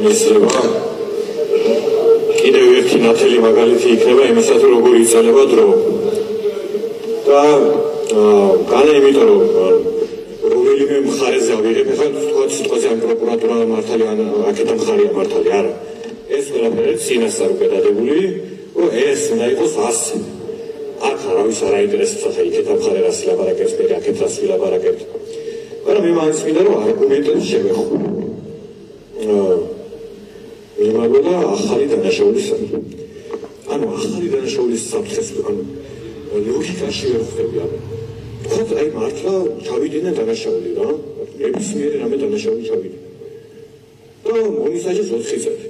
ისა კიდევ ერთი ნათელი მაგალითი იქნება იმისა, თუ როგორ იწელება დრო. და განა იმიტომ რომ რომელიმე მხარეზე ავიღებ, ახლა თქვა სიტყვაზე ამ პროკურატურა მართალი ან აქეთ მხარეა მართალი, არა. ეს ყველაფერი წინასწარ უკვე დადებული, რომ ეს უნდა იყოს ასე. აქ არავის არ აინტერესებს ახლა იქეთ მხარე რას ილაპარაკებს, მე აქეთ რას ვილაპარაკებთ. მაგრამ მე მაინც მინდა რომ არგუმენტებს შევეხო. მემაგონა ახალი დანაშაულის ანუ ახალი დანაშაულის საფრთხეს ანუ ლოგიკაში ვერ ხვდები ანუ თქვათ აი მართლა ჩავიდნენ დანაშაული რა ნებისმიერი რამე დანაშაული ჩავიდნენ და მომისაჯეს 4 წელი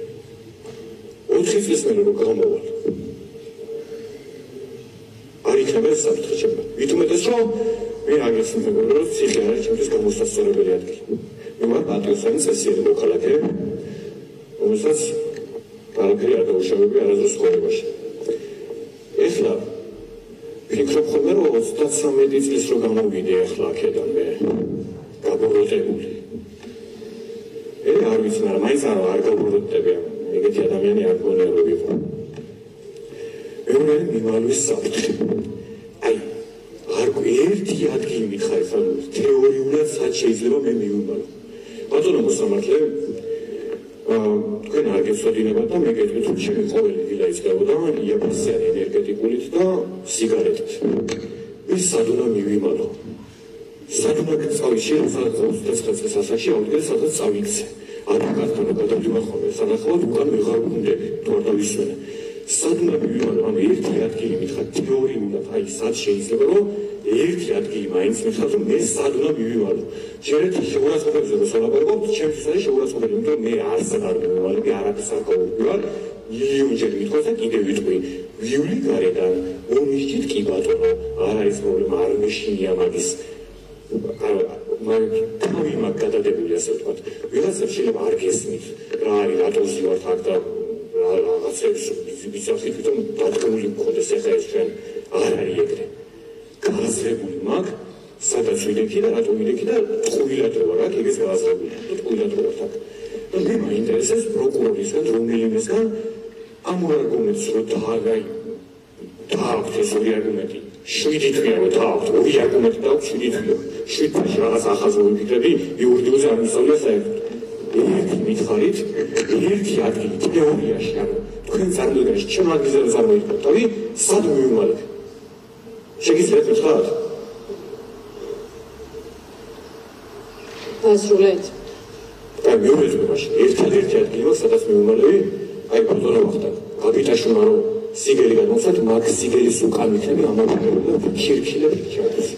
4 წლის მერე რომ გამოვალ არ იქნება საფრთხე ჩემო ვით უმეტეს რომ მე აგეს მეგობრებო რომ ციხე არის ჩემთვის გამოსასწორებელი ადგილი მე ვარ პატრიოტული წესიერი მოქალაქე რომელსაც არაფერი არ დაუშავებია არასდროს ცხოვრებაში. ეხლა ვფიქრობ ხოლმე რომ 33 წლის რო გამოვიდე ახლა აქედან მე გაბოროტებული. არ ვიცი, მაგრამ მაინც არ გაბოროტები ეგეთი ადამიანი არ გონია რომ ვიყო. მეორე მიმალვის საფრთხე. აი არ ერთი ადგილი მითხარით, ანუ თეორიულად სად შეიძლება მე მივიმალო. ბატონო მოსამართლე თქვენ არ გეცოდინებათ და მე გეტყვით რომ ჩემი ყოველი დილა იწყებოდა იაფასიანი ენერგეტიკულით და სიგარეტით. ის სად უნდა მივიმალო? სად უნდა წავიდე? სადაც 29 წელს ასაკში ავდგე სადაც წავიქცე. ადვოკატთან გადავდივარ ხოლმე სანახავად უკან ვეღარ ვუნდები თუ არ დავისვენე. სად უნდა მივიმალო? ანუ ერთი ადგილი მითხრა თეორიულად აი სად შეიძლება რომ ერთი ადგილი მაინც მითხრა რომ მე სად უნდა მივიმალო? ჯერეთი შეურაცხყოფებზე ვსალაპარაკობ, ჩემთვის არის შეურაცხყოფელი, იმიტომ რომ მე არსად არ მივივალები, არაფერს არ გავუვარ, იუნჯერ მithქვას და კიდევ ვიტყვი, ვიული გარედან, ომისჯით კი ბატონო, არ არის პრობლემა, არ მეშინია მაგის თავი მაგ გადადებული ასე ვთქვათ. ვიღაცებს შეიძლება არ გესმით, რა არის, რატო ვზივართ აქ და რაღაცებს ვიცახით, რომ დადგმული მქონდეს ახლა ეს ჩვენ არ არის ეგრე. გაზრებული მაგ სადაც ვიდექი და რატო ვიდექი და ტყუილად ვარ აქ ეგეც გააზრებული და ტყუილად ვარ აქ და მე მაინტერესებს პროკურორისგან რომელიმესგან ამ არგუმენტს რომ დააქვთ ეს ორი არგუმენტი 7 თვეა რომ დააქვთ ორი არგუმენტი და 7 თვეა 7 თვეში რაღაც ახალს ვიფიქრები იურიდიულზე არ მისწავლია საერთოდ ერთი მითხარით ერთი ადგილი თეორიაში ანუ თქვენ წარმოდგენაში ჩემ ადგილზე რომ წარმოიდგინოთ თავი სად მივიმალეთ შეგიძლიათ გითხრათ ასრულეთ. და მიუხედავად მაშინ ერთადერთი ადგილი სადაც მივიმალები, აი ბატონო ვახტანგ, კაპიტაშვილმა რომ სიგელი გადმოვცათ, მაგ სიგელის უკან იქნები ამაგრებელი და ქირქილები ჩადის.